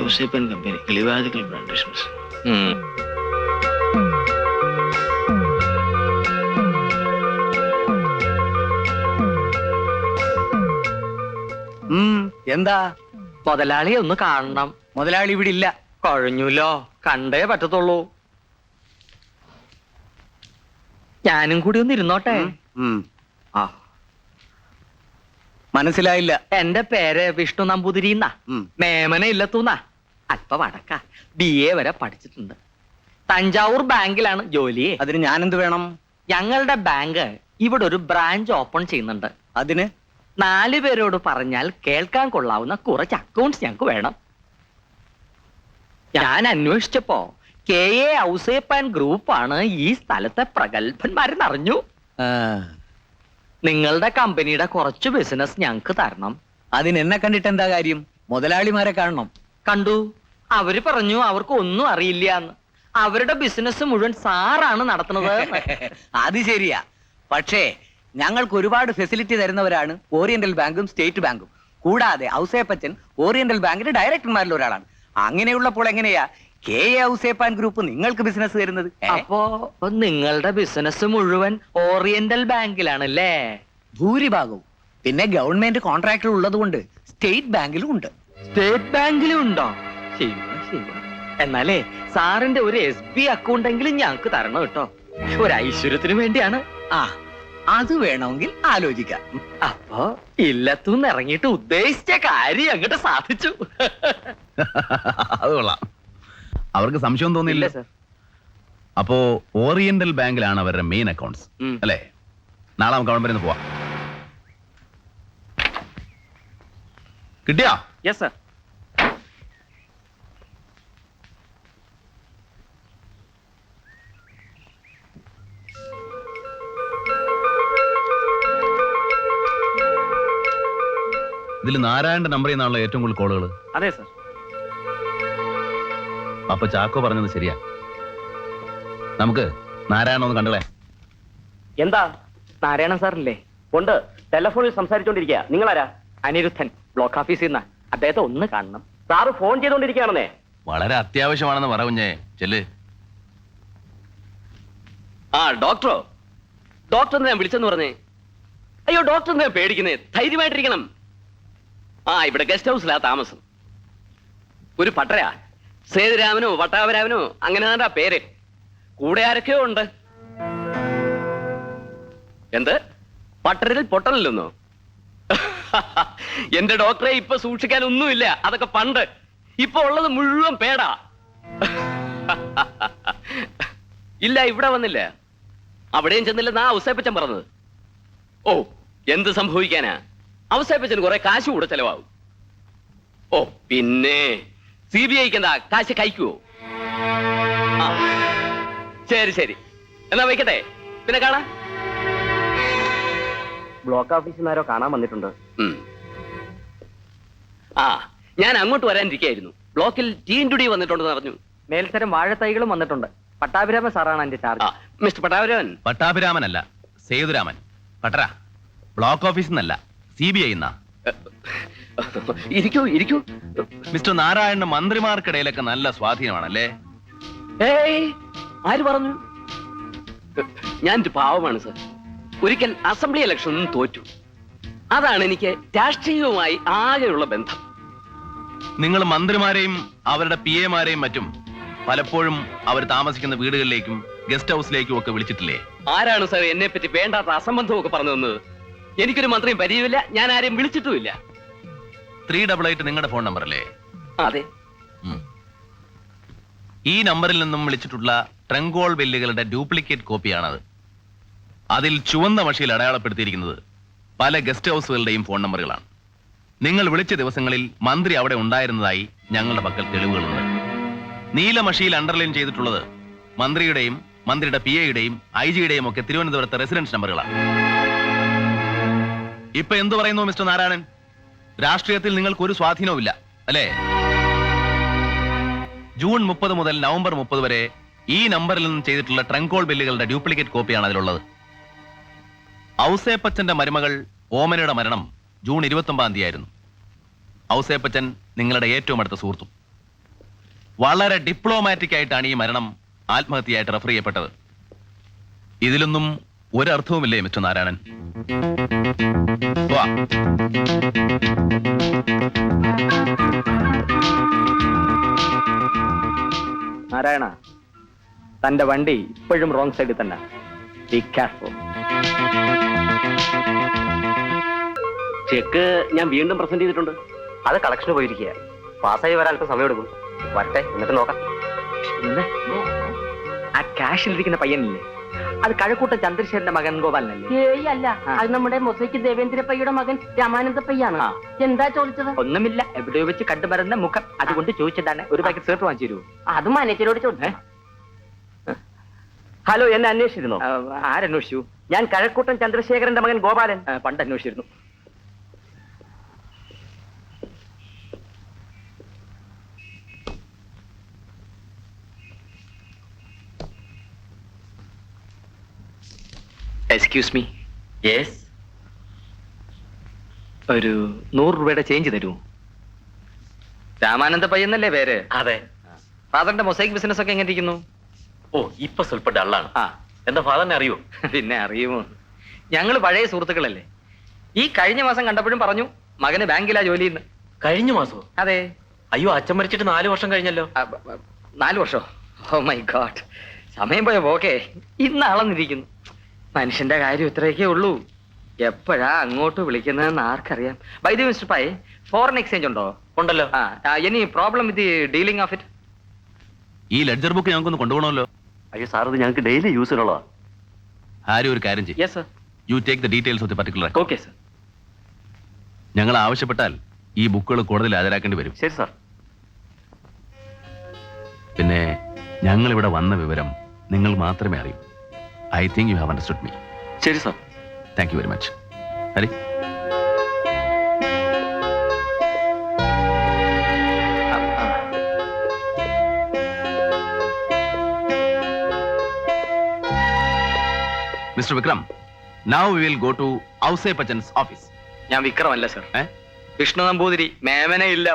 ഔസേപ്പൻ company കിളിവാതിക്കൽ plantations. എന്താ? മുതലാളിയെ ഒന്ന് കാണണം. മുതലാളി ഇവിടെ ഇല്ല. കഴിഞ്ഞല്ലോ, കണ്ടേ പറ്റത്തുള്ളൂ. ഞാനും കൂടി ഒന്ന് ഇരുന്നോട്ടെ. ആ, മനസ്സിലായില്ല. എന്റെ പേര് വിഷ്ണു നമ്പൂതിരി എന്നാ. മേമന ഇല്ലത്തൂന്നാ. അല്പ വടക്ക, BA വരെ പഠിച്ചിട്ടുണ്ട്. തഞ്ചാവൂർ ബാങ്കിലാണ് ജോലി. അതിന് ഞാനെന്ത് വേണം? ഞങ്ങളുടെ ബാങ്ക് ഇവിടെ ഒരു ബ്രാഞ്ച് ഓപ്പൺ ചെയ്യുന്നുണ്ട്. അതിന് 4 പേരോട് പറഞ്ഞാൽ കേൾക്കാൻ കൊള്ളാവുന്ന കുറച്ച് അക്കൗണ്ട്സ് ഞങ്ങൾക്ക് വേണം. ഞാൻ അന്വേഷിച്ചപ്പോ KA ഔസേപ്പൻ ഗ്രൂപ്പാണ് ഈ സ്ഥലത്തെ പ്രഗത്ഭന്മാരെന്ന് അറിഞ്ഞു. നിങ്ങളുടെ കമ്പനിയുടെ കുറച്ച് ബിസിനസ് ഞങ്ങൾക്ക് തരണം. അതിന് എന്നെ കണ്ടിട്ട് എന്താ കാര്യം? മുതലാളിമാരെ കാണണം. കണ്ടു. അവര് പറഞ്ഞു അവർക്ക് ഒന്നും അറിയില്ല എന്ന്. അവരുടെ ബിസിനസ് മുഴുവൻ സാറാണ് നടത്തുന്നത്. അത് ശരിയാ. പക്ഷേ ഞങ്ങൾക്ക് ഒരുപാട് ഫെസിലിറ്റി തരുന്നവരാണ് ഓറിയന്റൽ ബാങ്കും സ്റ്റേറ്റ് ബാങ്കും. കൂടാതെ ഔസേപ്പച്ചൻ ഓറിയന്റൽ ബാങ്കിന്റെ ഡയറക്ടർമാരിൽ ഒരാളാണ്. അങ്ങനെയുള്ളപ്പോൾ എങ്ങനെയാ KA ഔസേപ്പാൻ ഗ്രൂപ്പ് നിങ്ങൾക്ക് ബിസിനസ് തരുന്നത്? അപ്പോ നിങ്ങളുടെ ബിസിനസ് മുഴുവൻ ഓറിയന്റൽ ബാങ്കിലാണല്ലേ? ഭൂരിഭാഗവും. പിന്നെ ഗവൺമെന്റ് കോൺട്രാക്ടർ ഉള്ളത് കൊണ്ട് സ്റ്റേറ്റ് ബാങ്കിലും ഉണ്ട്. സ്റ്റേറ്റ് ബാങ്കിലും ഉണ്ടോ? എന്നാലേ സാറിന്റെ ഒരു SB അക്കൗണ്ട് എങ്കിലും ഞങ്ങൾക്ക് തരണം കേട്ടോ. ഒരു ഐശ്വര്യത്തിന് വേണ്ടിയാണ്. ആ, അത് വേണമെങ്കിൽ ആലോചിക്കാം. അപ്പോ ഇല്ലത്തുനിന്ന് ഇറങ്ങിയിട്ട് ഉദ്ദേശിച്ച കാര്യം അങ്ങോട്ട് സാധിച്ചു. അത് കൊള്ളാം. അവർക്ക് സംശയം തോന്നിയില്ല സർ. അപ്പോ ഓറിയന്റൽ ബാങ്കിലാണ് അവരുടെ മെയിൻ അക്കൗണ്ട്സ് അല്ലേ? നാളെ നമുക്ക് അവിടെ വരെ പോവാം. കിട്ടിയാ? Yes sir. ഇതിൽ നാരായണന്റെ നമ്പറിൽ നിന്നാണല്ലോ ഏറ്റവും കൂടുതൽ കോളുകൾ. അതെ സർ. അപ്പൊ ചാക്കോ പറഞ്ഞത് ശരിയാ. നമുക്ക് നാരായണ ഒന്ന് കണ്ടളേ. എന്താ? നാരായണൻ സാറില്ലേ? ഉണ്ട്. ടെലിഫോണിൽ സംസാരിച്ചോണ്ടിരിക്കുക. നിങ്ങളാരാ? അനിരുദ്ധൻ, ബ്ലോക്ക് ഓഫീസിൽ നിന്നാ. അദ്ദേഹത്തെ ഒന്ന് കാണണം. സാറ് ഫോൺ ചെയ്തോണ്ടിരിക്കുകയാണെന്നേ. വളരെ അത്യാവശ്യമാണെന്ന് പറഞ്ഞേ. ചെല്ല്. ആ ഡോക്ടറോ? ഡോക്ടറിനെ ഞാൻ വിളിച്ചെന്ന് പറഞ്ഞേ. അയ്യോ, ഡോക്ടറിനെ പേടിക്കുന്നേ. ധൈര്യമായിട്ടിരിക്കണം. ആ, ഇവിടെ ഗസ്റ്റ് ഹൗസിലാ താമസം. ഒരു പട്ടരാ. സേതുരാമനോ വട്ടാവരാമനോ അങ്ങനെ തന്നെ പേര്. കൂടെ ആരൊക്കെയോ ഉണ്ട്. എന്ത്? പട്ടരിൽ പൊട്ടലില്ലെന്നോ? എന്റെ ഡോക്ടറെ ഇപ്പൊ സൂക്ഷിക്കാൻ ഒന്നുമില്ല. അതൊക്കെ പണ്ട്. ഇപ്പൊ ഉള്ളത് മുഴുവൻ പേടാ. ഇല്ല, ഇവിടെ വന്നില്ല. അവിടെയും ചെന്നില്ലെന്നാ ഔസേപ്പച്ചൻ പറഞ്ഞത്. ഓ, എന്ത് സംഭവിക്കാനാ? ഔസേപ്പച്ചന് കുറെ കാശ് കൂടെ ചെലവാകും. ഓ, പിന്നെ CBIക്ക് എന്താ കാശ് കഴിക്കുവോ? ആ, ശരി ശരി, എന്നാ വയ്ക്കട്ടെ. പിന്നെ കാണാം. ബ്ലോക്ക് ഓഫീസിൽ നിന്നാരോ കാണാൻ വന്നിട്ടുണ്ട്. ആ, ഞാൻ അങ്ങോട്ട് വരാനിരിക്കായിരുന്നു. ബ്ലോക്കിൽ ടീൻഡുടി വന്നിട്ടുണ്ടെന്ന് പറഞ്ഞു. മേൽത്തരം വാഴത്തൈകളും വന്നിട്ടുണ്ട്. പട്ടാഭിരാമൻ സാറാണ് എന്റെ ചാർജ്. മിസ്റ്റർ പട്ടാഭിരാമൻ. പട്ടാഭിരാമനല്ല, സേതുരാമൻ. പട്ടര ബ്ലോക്ക് ഓഫീസിൽ നിന്നല്ല, CBI എന്നാ. ഇരിക്കൂ ഇരിക്കൂ. മിസ്റ്റർ നാരായണന് മന്ത്രിമാർക്കിടയിലൊക്കെ നല്ല സ്വാധീനമാണല്ലേ? ഏയ്, ആര് പറഞ്ഞു? ഞാനൊരു പാവമാണ് സർ. ഒരിക്കൽ അസംബ്ലി ഇലക്ഷനിൽ തോറ്റു. അതാണ് എനിക്ക് രാഷ്ട്രീയവുമായി ആകെയുള്ള ബന്ധം. നിങ്ങൾ മന്ത്രിമാരെയും അവരുടെ PAമാരെയും മറ്റും പലപ്പോഴും അവർ താമസിക്കുന്ന വീടുകളിലേക്കും ഗസ്റ്റ് ഹൗസിലേക്കും ഒക്കെ വിളിച്ചിട്ടില്ലേ? ആരാണ് സർ എന്നെ പറ്റി വേണ്ടാത്ത അസംബന്ധമൊക്കെ പറഞ്ഞു തന്നത്? എനിക്കൊരു മന്ത്രിയും പരിചയമില്ല. ഞാൻ ആരെയും വിളിച്ചിട്ടുമില്ല. 388 നിങ്ങളുടെ ഫോൺ നമ്പർ അല്ലേ? അതെ. ഈ നമ്പറിൽ നിന്നും വിളിച്ചിട്ടുള്ള ട്രങ്കോൾ ബില്ലുകളുടെ ഡ്യൂപ്ലിക്കേറ്റ് കോപ്പിയാണത്. അതിൽ ചുവന്ന മഷിയിൽ അടയാളപ്പെടുത്തിയിരിക്കുന്നത് പല ഗസ്റ്റ് ഹൗസുകളുടെയും ഫോൺ നമ്പറുകളാണ്. നിങ്ങൾ വിളിച്ച ദിവസങ്ങളിൽ മന്ത്രി അവിടെ ഉണ്ടായിരുന്നതായി ഞങ്ങളുടെ പക്കൽ തെളിവുകളുണ്ട്. നീല മഷിയിൽ അണ്ടർലൈൻ ചെയ്തിട്ടുള്ളത് മന്ത്രിയുടെയും മന്ത്രിയുടെ PAയുടെയും IG-യുടെയും ഒക്കെ തിരുവനന്തപുരത്തെ റെസിഡൻസ് നമ്പറുകളാണ്. ഇപ്പൊ എന്തു പറയുന്നു മിസ്റ്റർ നാരായണൻ? രാഷ്ട്രീയത്തിൽ നിങ്ങൾക്ക് ഒരു സ്വാധീനവുമില്ല അല്ലേ? ജൂൺ 30 മുതൽ നവംബർ 30 വരെ ഈ നമ്പറിൽ നിന്നും ചെയ്തിട്ടുള്ള ട്രങ്കോൾ ബില്ലുകളുടെ ഡ്യൂപ്ലിക്കേറ്റ് കോപ്പിയാണ് അതിലുള്ളത്. ഔസേപ്പച്ചന്റെ മരുമകൾ ഓമനയുടെ മരണം ജൂൺ 29 ആയിരുന്നു. ഔസേപ്പച്ചൻ നിങ്ങളുടെ ഏറ്റവും അടുത്ത സുഹൃത്തും. വളരെ ഡിപ്ലോമാറ്റിക് ആയിട്ടാണ് ഈ മരണം ആത്മഹത്യയായിട്ട് റെഫർ ചെയ്യപ്പെട്ടത്. ഇതിലൊന്നും ഒരർത്ഥവുമില്ലേ മിസ്റ്റർ നാരായണൻ? വാ. നാരായണ, തന്റെ വണ്ടി ഇപ്പോഴും റോങ് സൈഡിൽ തന്നെ. Be careful. ചെക്ക് ഞാൻ വീണ്ടും പ്രസന്റ് ചെയ്തിട്ടുണ്ട്. അത് കളക്ഷന് പോയിരിക്കുക. പാസ്സായി വരാൻ അല്പം സമയം എടുക്കും. വരട്ടെ, എന്നിട്ട് നോക്കാം. പിന്നെ ആ ക്യാഷിലിരിക്കുന്ന പയ്യനില്ലേ, അത് കഴക്കൂട്ട ചന്ദ്രശേഖരന്റെ മകൻ ഗോപാലനല്ലേ? ഏയ് അല്ല, അത് നമ്മുടെ മൊസൈക്ക് ദേവേന്ദ്രപ്പയ്യുടെ മകൻ രാമാനന്ദപ്പയ്യാണ്. ആ. എന്താ ചോദിച്ചത്? ഒന്നുമില്ല, എവിടെയോ വെച്ച് കണ്ടുമരുന്ന മുഖം, അതുകൊണ്ട് ചോദിച്ചതാണ്. ഒരു പാക്കറ്റ് സേർട്ട് വാങ്ങിച്ചു തരുമോ? അത് മാനേജരോട് ചോദിച്ചേ. ഹലോ, എന്നെ അന്വേഷിച്ചിരുന്നോ? ആരന്വേഷിച്ചു? ഞാൻ കഴക്കൂട്ടൻ ചന്ദ്രശേഖരന്റെ മകൻ ഗോപാലൻ. പണ്ട് അന്വേഷിച്ചിരുന്നു. Excuse me. യെസ്. ഒരു 100 രൂപയുടെ ചേഞ്ച് തരുമോ? രാമാനന്ദ പയ്യെന്നല്ലേ പേര്? അതെ. ഫാദറിന്റെ മൊസൈക്ക് ബിസിനസ് ഒക്കെ എങ്ങനെ ഇരിക്കുന്നു? ഓ, ഇപ്പൊ സ്വല്പ ഡള്ളാണ്. ആ, എന്താ ഫാദറിനെ അറിയോ? പിന്നെ അറിയുമോ, ഞങ്ങൾ പഴയ സുഹൃത്തുക്കളല്ലേ. ഈ കഴിഞ്ഞ മാസം കണ്ടപ്പോഴും പറഞ്ഞു മകന് ബാങ്കിലാ ജോലി എന്ന്. കഴിഞ്ഞ മാസോ? അതെ. അയ്യോ, അച്ഛൻ മരിച്ചിട്ട് 4 വർഷം കഴിഞ്ഞല്ലോ. 4 വർഷം? ഓ മൈ ഗോഡ്, സമയം പോയ പോക്കേ. ഇന്ന് അളന്നിരിക്കുന്നു. മനുഷ്യന്റെ കാര്യം ഇത്രയൊക്കെ ഉള്ളൂ. എപ്പോഴാ അങ്ങോട്ട് വിളിക്കുന്നതെന്ന് ആർക്കറിയാം. By the mister Pai, foreign exchange ഉണ്ടോ? ഉണ്ടല്ലോ. Any problem with dealing of it? ഈ ലെഡ്ജർ ബുക്ക് ഞങ്ങൾക്കൊന്ന് കൊണ്ടുപോകണമല്ലോ. അയ്യോ സാർ, ഇത് ഞങ്ങൾക്ക് ഡെയിലി യൂസിനുള്ളതാ. ആരും ഒരു കാര്യം ചെയ്യും. Yes sir. You take the details of the particular. Okay sir. ഞങ്ങൾ ആവശ്യപ്പെട്ടാൽ ഈ ബുക്കുകൾ കൂടുതൽ ഹാജരാക്കേണ്ടി വരും. ശരി സാർ. പിന്നെ ഞങ്ങൾ ഇവിടെ വന്ന വിവരം നിങ്ങൾ മാത്രമേ അറിയൂ. I think you have understood me. ശരി sir. Thank you very much. Hari. Mister Vikram, now we will go to Ouseppachan's office. ഞാൻ വിക്രമല്ല സർ, വിഷ്ണു നമ്പൂതിരി. മേമനെ ഇല്ല.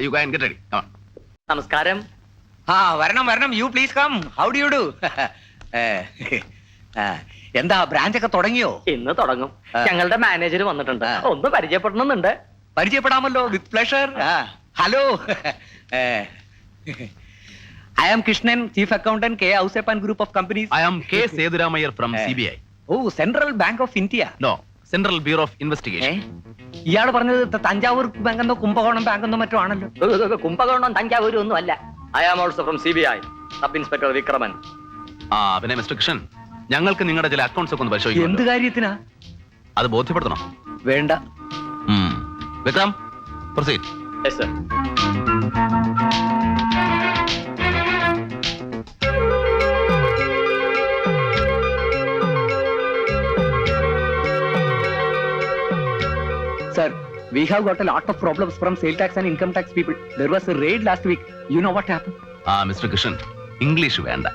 You go and get ready. Come on. നമസ്കാരം. വരണം വരണം. You please come. How do you do? എന്താ branch ഒക്കെ തുടങ്ങിയോ? ഇന്ന് തുടങ്ങും. ഞങ്ങളുടെ മാനേജർ വന്നിട്ടുണ്ട്. ഒന്ന് പരിചയപ്പെടണമെന്നുണ്ട്. പരിചയപ്പെടാമല്ലോ, with pleasure. Hello, I am Krishnan, chief accountant, K Ouseppan group of companies. I am K. Seduramayar from CBI. ഓ, central bank of India. No, Central Bureau of Investigation. ഇയാള് പറഞ്ഞത് തഞ്ചാവൂർ ബാങ്ക് എന്നോ കുംഭകോണം ബാങ്ക് എന്നോ മറ്റോ ആണല്ലോ. കുംഭകോണം തഞ്ചാവൂരും ഒന്നും അല്ല. I am also from CBI, sub inspector Vikraman. പിന്നെ മിസ്റ്റർ കൃഷ്ണൻ, ഞങ്ങൾക്ക് നിങ്ങളുടെ ചില അക്കൗണ്ട്സ് ഒക്കെ ഒന്ന് എന്ത് പരിശോധിക്കണം. കാര്യത്തിനാ? അത് ബോധ്യപ്പെടുത്തണം. വേണ്ട. Vikram, proceed. Yes sir. Sir, we have got a lot of problems from sale tax and income tax people. There was a raid last week. You know what happened? Mister Krishnan, English വേണ്ട,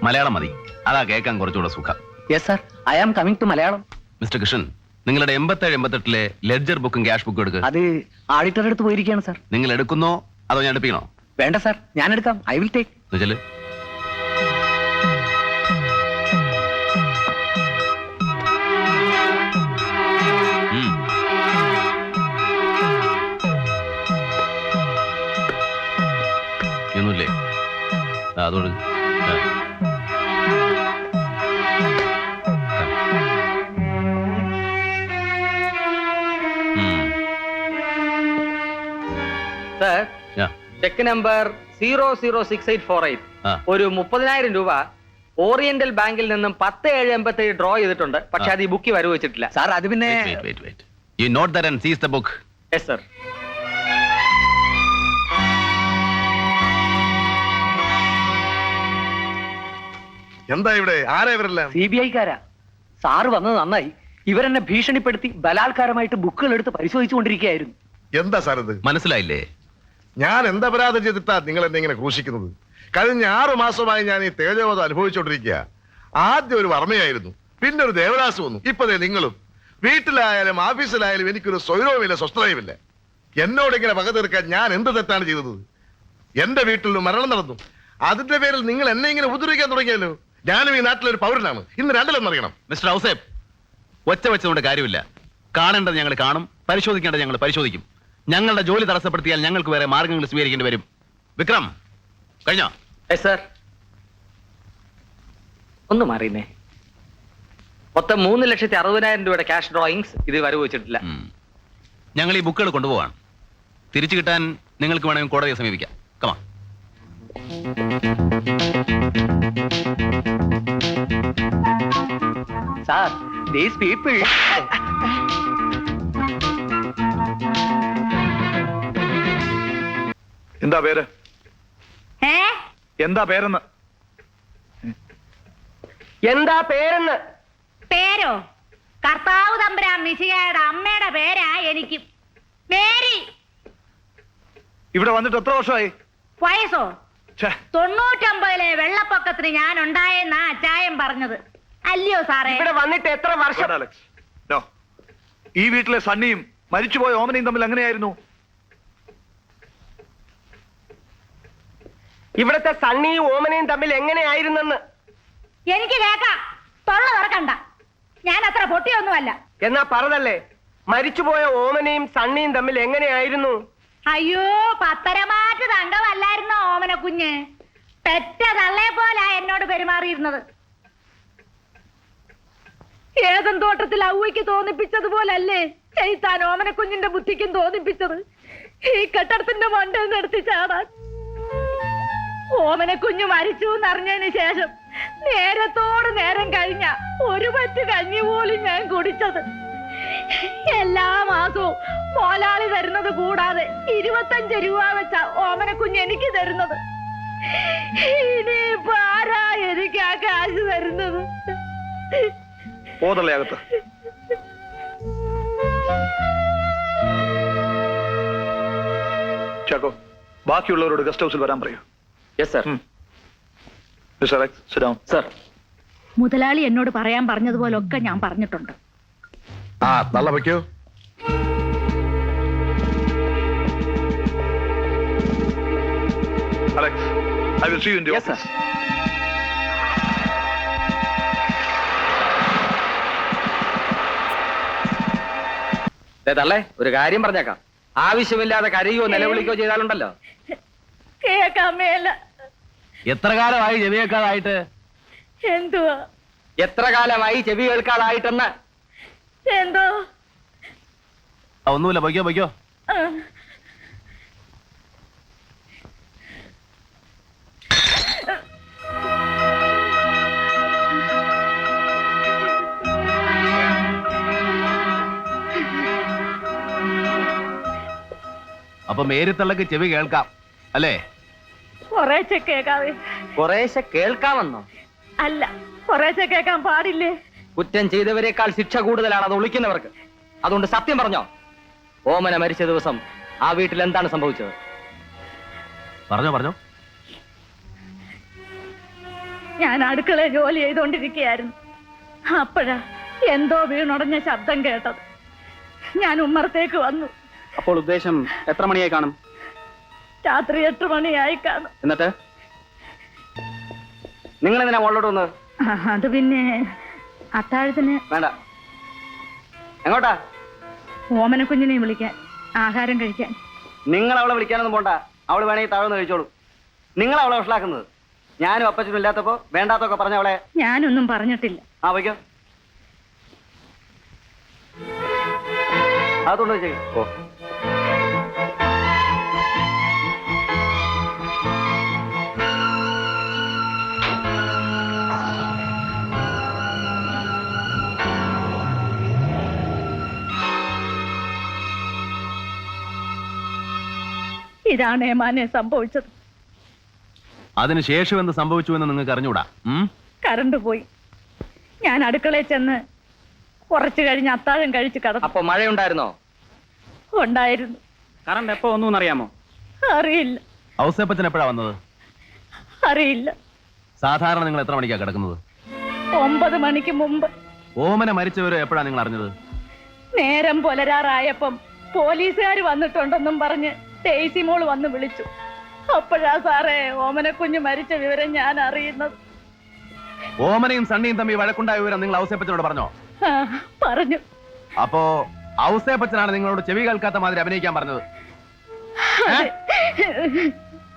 മലയാളം മതി. അതാ കേൾക്കാൻ കുറച്ചുകൂടെ സുഖം. Yes, sir. I am coming to Malayalam. Mister Krishnan, നിങ്ങളുടെ 87-88 ledger ബുക്കും cash ബുക്കും എടുക്കുക. അത് ആഡിറ്ററുടെ അടുത്ത് പോയിരിക്കുകയാണ് സാർ. നിങ്ങൾ എടുക്കുന്നോ അതോ ഞാൻ എടുപ്പിക്കണോ? വേണ്ട സാർ, ഞാൻ എടുക്കാം. I will take. ചെല്ല്. ഒന്നുമില്ലേ? അതോട് സർ, ചെക്ക് നമ്പർ 006848 ഒരു 30,000 രൂപ ഓറിയന്റൽ ബാങ്കിൽ നിന്നും 10/7/87 ഡ്രോ ചെയ്തിട്ടുണ്ട്. പക്ഷെ അത് ഈ ബുക്കി വരവ് വെച്ചിട്ടില്ല. സാർ, അത് പിന്നെ wait. You note that and seize the book. Yes sir. എന്താ ഇവിടെ? ആരാ ഇവരെല്ലാം? CBI-ക്കാരാ. സാറ് വന്നത് നന്നായി. ഇവരെന്നെ ഭീഷണിപ്പെടുത്തി ബലാത്കാരമായിട്ട് ബുക്കുകൾ എടുത്ത് പരിശോധിച്ചുകൊണ്ടിരിക്കുകയായിരുന്നു. എന്താ സാർ ഇത്? മനസ്സിലായില്ലേ? ഞാൻ എന്താ അപരാധം ചെയ്തിട്ടാ നിങ്ങൾ എന്നെ ഇങ്ങനെ ക്രൂശിക്കുന്നത്? കഴിഞ്ഞ 6 മാസമായി ഞാൻ ഈ തേജോവധം അനുഭവിച്ചുകൊണ്ടിരിക്കുക. ആദ്യം ഒരു വർമ്മയായിരുന്നു, പിന്നെ ഒരു ദേവദാസ് വന്നു, ഇപ്പൊ ദേ നിങ്ങളും. വീട്ടിലായാലും ഓഫീസിലായാലും എനിക്കൊരു സ്വൈരവുമില്ല, സ്വസ്ഥതയുമില്ല. എന്നോട് ഇങ്ങനെ പക തീർക്കാൻ ഞാൻ എന്ത് തെറ്റാണ് ചെയ്തത്? എന്റെ വീട്ടിൽ മരണം നടന്നു. അതിന്റെ പേരിൽ നിങ്ങൾ എന്നെ ഇങ്ങനെ ഉപദ്രവിക്കാൻ തുടങ്ങിയല്ലോ. ഞാനും ഈ നാട്ടിലൊരു പൗരനാണ്. ഇന്ന് രണ്ടിലൊന്നും അറിയണം. മിസ്റ്റർ ഔസേപ്പ്, ഒച്ച വെച്ചതുകൊണ്ട് കാര്യമില്ല. കാണേണ്ടത് ഞങ്ങൾ കാണും, പരിശോധിക്കേണ്ടത് ഞങ്ങൾ പരിശോധിക്കും. ഞങ്ങളുടെ ജോലി തടസ്സപ്പെടുത്തിയാൽ ഞങ്ങൾക്ക് വേറെ മാർഗങ്ങൾ സ്വീകരിക്കേണ്ടി വരും. വിക്രം, കഴിഞ്ഞോ? സർ, ഒന്ന് മാറിയുന്നേ. മൊത്തം 3,60,000 രൂപയുടെ ക്യാഷ് ഡ്രോയിങ്സ് ഇത് വരവ് വെച്ചിട്ടില്ല. ഞങ്ങൾ ഈ ബുക്കുകൾ കൊണ്ടുപോവാണ്. തിരിച്ചു കിട്ടാൻ നിങ്ങൾക്ക് വേണമെങ്കിൽ കോടതിയെ സമീപിക്കാം. കമാ. Sir, these people. എന്താ പേര്? ഏ എന്താ പേരെന്ന്? എന്താ പേരെന്ന്? പേരോ? കർത്താവ് തമ്പുരാൻ മിശിഹായുടെ അമ്മയുടെ പേരാ എനിക്ക്. മേരി. ഇവിടെ വന്നിട്ട് എത്ര വർഷമായി? വയസ്സോ? ഛേ, 99-ലെ വെള്ളപ്പൊക്കത്തിന് ഞാൻ ഉണ്ടായെന്നാ അച്ചായൻ പറഞ്ഞത്. അല്ലയോ സാറേ? ഇവിടെ വന്നിട്ട് എത്ര വർഷം? വേണ്ട, അലക്സ്. നോ. ഈ വീട്ടിലെ സണ്ണിയും മരിച്ചുപോയ ഓമനയും തമ്മിൽ എങ്ങനെയായിരുന്നു? ഇവിടത്തെ സണ്ണിയും ഓമനയും തമ്മിൽ എങ്ങനെയായിരുന്നെന്ന് എനിക്ക് കേക്കാം. തൊള്ള തുറക്കണ്ട. ഞാൻ അത്ര പൊട്ടിയൊന്നുമല്ല. എന്നാ പറഞ്ഞല്ലേ, മരിച്ചുപോയ ഓമനയും സണ്ണിയും തമ്മിൽ എങ്ങനെയായിരുന്നു? അയ്യോ, പത്തരമാറ്റ് തങ്കമല്ലായിരുന്നോ ഓമന കുഞ്ഞ്? പെറ്റ തള്ളയെ പോലാ എന്നോട് പെരുമാറിയിരുന്നത്. ഏതൻ തോട്ടത്തിൽ ഔവയ്ക്ക് തോന്നിപ്പിച്ചതുപോലല്ലേ ചെയ്താൻ ഓമന കുഞ്ഞിന്റെ ബുദ്ധിക്കും തോന്നിപ്പിച്ചത് ഈ കെട്ടിടത്തിന്റെ മണ്ടയിൽ നിർത്തി ചാടാൻ. ഓമന കുഞ്ഞു മരിച്ചു എന്നറിഞ്ഞതിന് ശേഷം നേരത്തോട് നേരം കഴിഞ്ഞ ഒരു പറ്റ് കഞ്ഞി പോലും ഞാൻ കുടിച്ചത്. എല്ലാ മാസവും മോലാളി തരുന്നത് കൂടാതെ 25 രൂപ വെച്ചാ ഓമന കുഞ്ഞ് എനിക്ക് തരുന്നത്. ഇനിയിപ്പോ ആരാ എനിക്ക് ആ കാശ് തരുന്നത്? പോതല്ലേ അകത്ത്. ചാക്കോ, ബാക്കിയുള്ളവരോട് ഗസ്റ്റ് ഹൗസിൽ വരാൻ പറയൂ. Yes sir. Mister Alex, sit down. Sir, മുതലാളി എന്നോട് പറയാൻ പറഞ്ഞതുപോലൊക്കെ ഞാൻ പറഞ്ഞിട്ടുണ്ട്. ആ, നല്ല വയ്ക്കോ. Alex, I will see you in the yes sir. Office. തള്ളേ, ഒരു കാര്യം പറഞ്ഞേക്കാം. ആവശ്യമില്ലാതെ കരയോ നിലവിളിക്കോ ചെയ്താലുണ്ടല്ലോ. കേക്കാൻ മേല. എത്ര കാലമായി ചെവിയേക്കാതായിട്ട്? എന്തുവാ? എത്ര കാലമായി ചെവി കേൾക്കാതായിട്ടെന്ന്? എന്തോ? ഒന്നുമില്ല, പൊയ്ക്കോ പൊയ്ക്കോ. ആ. അപ്പൊ മേരിത്തള്ളക്ക് ചെവി കേൾക്കാം അല്ലേ? കുറേശ്ശെ കേക്കാവേ. കുറേശ്ശെ കേൾക്കാമെന്നോ? അല്ല, കുറേശ്ശെ കേൾക്കാൻ പാടില്ലേ? കുറ്റം ചെയ്തവരെക്കാൾ ശിക്ഷ കൂടുതലാണ് അത് ഒളിക്കുന്നവർക്ക്. അതുകൊണ്ട് സത്യം പറഞ്ഞോ, ഓമന മരിച്ച ദിവസം ആ വീട്ടിൽ എന്താണ് സംഭവിച്ചത്? പറഞ്ഞോ പറഞ്ഞോ. ഞാൻ അടുക്കളയിൽ ജോലി ചെയ്തോണ്ടിരിക്കുകയായിരുന്നു. അപ്പോഴാ എന്തോ വീണുടഞ്ഞ ശബ്ദം കേട്ടത്. ഞാൻ ഉമ്മറത്തേക്ക് വന്നു. അപ്പോൾ ഉദ്ദേശം എത്ര മണിയായി കാണും? രാത്രി 8 മണിയായി കാണും. എന്നിട്ട് നിങ്ങൾ എന്തിനാ മുകളിലോട്ട് വന്നത്? അത് പിന്നെ അത്താഴത്തിന്. വേണ്ട. എങ്ങോട്ടാ? ഓമന കുഞ്ഞിനെ വിളിക്കാൻ, ആഹാരം കഴിക്കാൻ. നിങ്ങൾ അവളെ വിളിക്കാനൊന്നും പോണ്ട. അവള് വേണമെങ്കിൽ താഴ്ന്ന് കഴിച്ചോളൂ. നിങ്ങൾ അവളെ വഷളാക്കുന്നത്. ഞാനും അപ്പച്ചനും ഇല്ലാത്തപ്പോ വേണ്ടാത്തൊക്കെ പറഞ്ഞ അവളെ. ഞാനൊന്നും പറഞ്ഞിട്ടില്ല. ആ വയ്ക്കോ. അതുകൊണ്ട് വെച്ചേക്ക്. ഓ, ഇതാണ് ഏമാനെ സംഭവിച്ചത്. അതിനുശേഷം എന്ത് സംഭവിച്ചു എന്ന് നിങ്ങൾക്ക് അറിഞ്ഞൂടാ? കറണ്ട് പോയി. ഞാൻ അടുക്കളയിൽ ചെന്ന് കുറച്ചു കഴിഞ്ഞ് അത്താഴം കഴിച്ച് കടന്നു. അപ്പൊ മഴയുണ്ടായിരുന്നോ? ഉണ്ടായിരുന്നു. കറണ്ട് എപ്പോ ഒന്നും അറിയാമോ? അറിയില്ല. ഔസേപ്പച്ചൻ എപ്പോഴാ വന്നത്? അറിയില്ല. സാധാരണ നിങ്ങൾ എത്ര മണിക്കാ കിടക്കുന്നത്? 9 മണിക്ക് മുമ്പ്. ഓമന മരിച്ചവര് എപ്പോഴാ നിങ്ങൾ അറിഞ്ഞത്? നേരം പുലരാറായപ്പം പോലീസുകാർ വന്നിട്ടുണ്ടെന്നും പറഞ്ഞ് ടേസി മോള് വന്ന് വിളിച്ചു. അപ്പോഴാ സാറേ ഓമനക്കുഞ്ഞ് മരിച്ച വിവരം ഞാൻ അറിയുന്നത്. ഓമനയും സണ്ണിയും തമ്മിൽ വഴക്കുണ്ടായ വിവരം നിങ്ങൾ ഔസേപ്പച്ചനോട് പറഞ്ഞോ? ആ, പറഞ്ഞു. അപ്പോ ഔസേപ്പച്ചനാണ് നിങ്ങളോട് ചെവി കേൾക്കാത്ത മാതിരി അഭിനയിക്കാൻ പറഞ്ഞത്.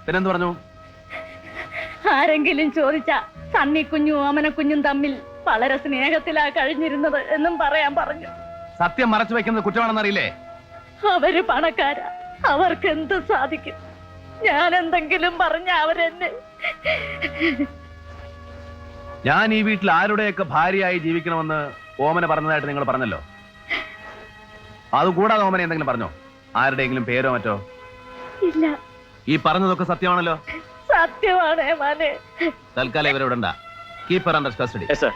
പിന്നെന്ത് പറഞ്ഞു? ആരെങ്കിലും ചോദിച്ചാ സണ്ണിക്കുഞ്ഞും ഓമനക്കുഞ്ഞും തമ്മിൽ വളരെ സ്നേഹത്തിലാ കഴിഞ്ഞിരുന്നത് എന്നും പറയാൻ പറഞ്ഞു. സത്യം മറച്ചു വെക്കുന്നത് കുറ്റമാണെന്നറിയില്ലേ? അവര് പണക്കാരാ, അവർക്ക് എന്ത് സാധിക്കും? ഞാൻ എന്തെങ്കിലും പറഞ്ഞ അവരെന്നെ. ഞാൻ ഈ വീട്ടിൽ ആരുടെയൊക്കെ ഭാര്യയായി ജീവിക്കണമെന്ന് ഓമന പറഞ്ഞതായിട്ട് നിങ്ങൾ പറഞ്ഞല്ലോ. അതുകൂടാതെ ഓമന എന്തെങ്കിലും പറഞ്ഞോ? ആരുടെയെങ്കിലും പേരോ മറ്റോ? ഇല്ല. ഈ പറഞ്ഞതൊക്കെ സത്യമാണല്ലോ? സത്യമാണ് മോനെ. തൽക്കാലം ഇവരെ വിടണ്ട. Keeper under custody. Sir.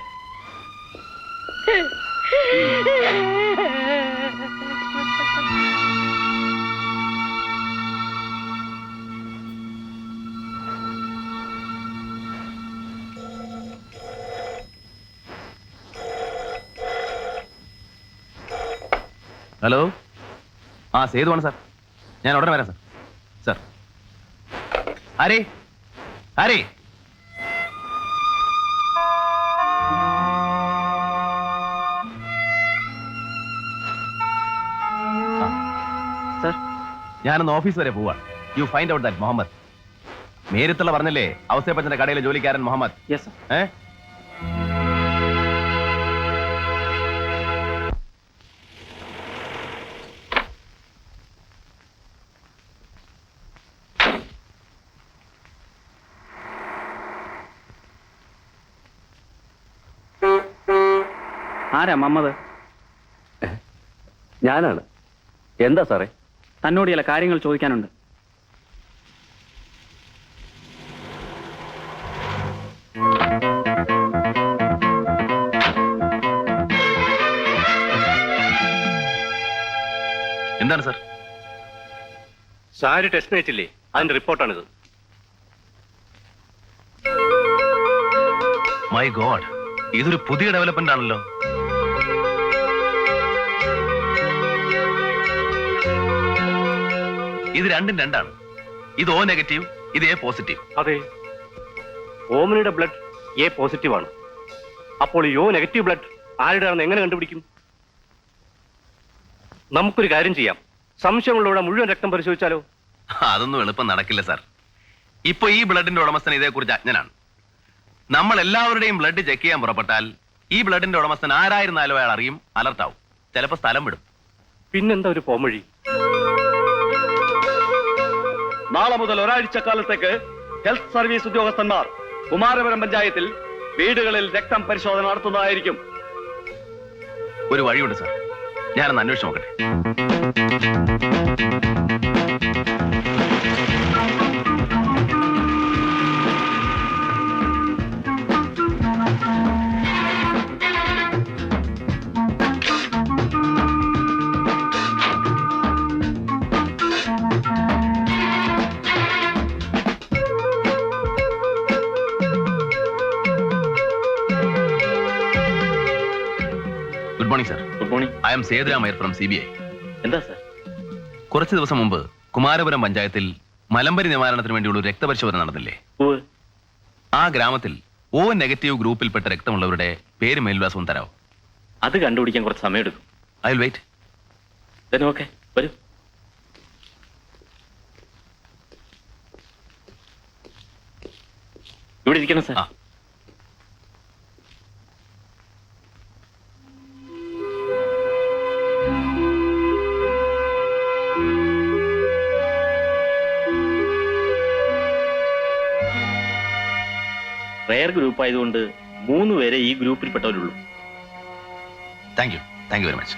Hello, ആ സേതുവാണ് സാർ. ഞാൻ ഉടനെ വരാം സാർ. സാർ ആരേ ആരേ സർ, ഞാനൊന്ന് ഓഫീസ് വരെ പോവാണ്. You find out that Muhammad. നേരിട്ടുള്ള പറഞ്ഞല്ലേ ഔസേപ്പച്ചന്റെ കടയിലെ ജോലിക്കാരൻ മുഹമ്മദ്? Yes sir. ആരാ മമ്മത്? ഞാനാണ്. എന്താ സാറേ? തന്നോട് ചില കാര്യങ്ങൾ ചോദിക്കാനുണ്ട്. എന്താണ് സാർ? സാരി ടെസ്റ്റ് നൈറ്റില്ലേ, അതിന്റെ റിപ്പോർട്ടാണിത്. മൈ ഗോഡ്, ഇതൊരു പുതിയ ഡെവലപ്മെന്റ് ആണല്ലോ. ഇത് രണ്ടും രണ്ടാണ്. ഇത് O നെഗറ്റീവ്, ഇത് A പോസിറ്റീവ്. അതെ, ഓമനയുടെ ബ്ലഡ് A പോസിറ്റീവ് ആണ്. അപ്പോൾ ഈ O നെഗറ്റീവ് ബ്ലഡ് ആരുടെയാണെന്ന് എങ്ങനെ കണ്ടുപിടിക്കും? നമുക്കൊരു കാര്യം ചെയ്യാം. സംശയമുള്ളവരുടെ മുഴുവൻ രക്തം പരിശോധിച്ചാലോ? അതൊന്നും എളുപ്പം നടക്കില്ല സാർ. ഇപ്പൊ ഈ ബ്ലഡിന്റെ ഉടമസ്ഥൻ ഇതേക്കുറിച്ച് അജ്ഞനാണ്. നമ്മൾ എല്ലാവരുടെയും ബ്ലഡ് ചെക്ക് ചെയ്യാൻ പുറപ്പെട്ടാൽ ഈ ബ്ലഡിന്റെ ഉടമസ്ഥൻ ആരായിരുന്നാലും അയാൾ അറിയും, അലർട്ടാവും, ചിലപ്പോൾ സ്ഥലം വിടും. പിന്നെന്താ ഒരു പോംവഴി? നാളെ മുതൽ ഒരാഴ്ചക്കാലത്തേക്ക് ഹെൽത്ത് സർവീസ് ഉദ്യോഗസ്ഥന്മാർ കുമാരപുരം പഞ്ചായത്തിൽ വീടുകളിൽ രക്തം പരിശോധന നടത്തുന്നതായിരിക്കും. ഒരു വഴിയുണ്ട് സാർ, ഞാനൊന്ന് അന്വേഷിച്ച് നോക്കട്ടെ. Good morning sir. Good morning. I am Sethurama Iyer from CBI. എന്താ സാർ? കുറച്ച് ദിവസം മുമ്പ് കുമാരപുരം പഞ്ചായത്തിൽ മലമ്പനി നിവാരണത്തിന് വേണ്ടിയുള്ള ഒരു രക്തപരിശോധന നടന്നില്ലേ? ആ ഗ്രാമത്തിൽ O നെഗറ്റീവ് ഗ്രൂപ്പിൽപ്പെട്ട രക്തമുള്ളവരുടെ പേര് മേൽവിലാസവും തരാമോ? അത് കണ്ടുപിടിക്കാൻ കുറച്ച് സമയം എടുക്കും. I will wait. ഓക്കെ, വരൂ. ഇവിടെ ഇരിക്കണം സാർ. ആ. റെയർ ഗ്രൂപ്പ് ആയതുകൊണ്ട് 3 പേരെ ഈ ഗ്രൂപ്പിൽപ്പെട്ടവരുള്ളൂ. Thank you very much.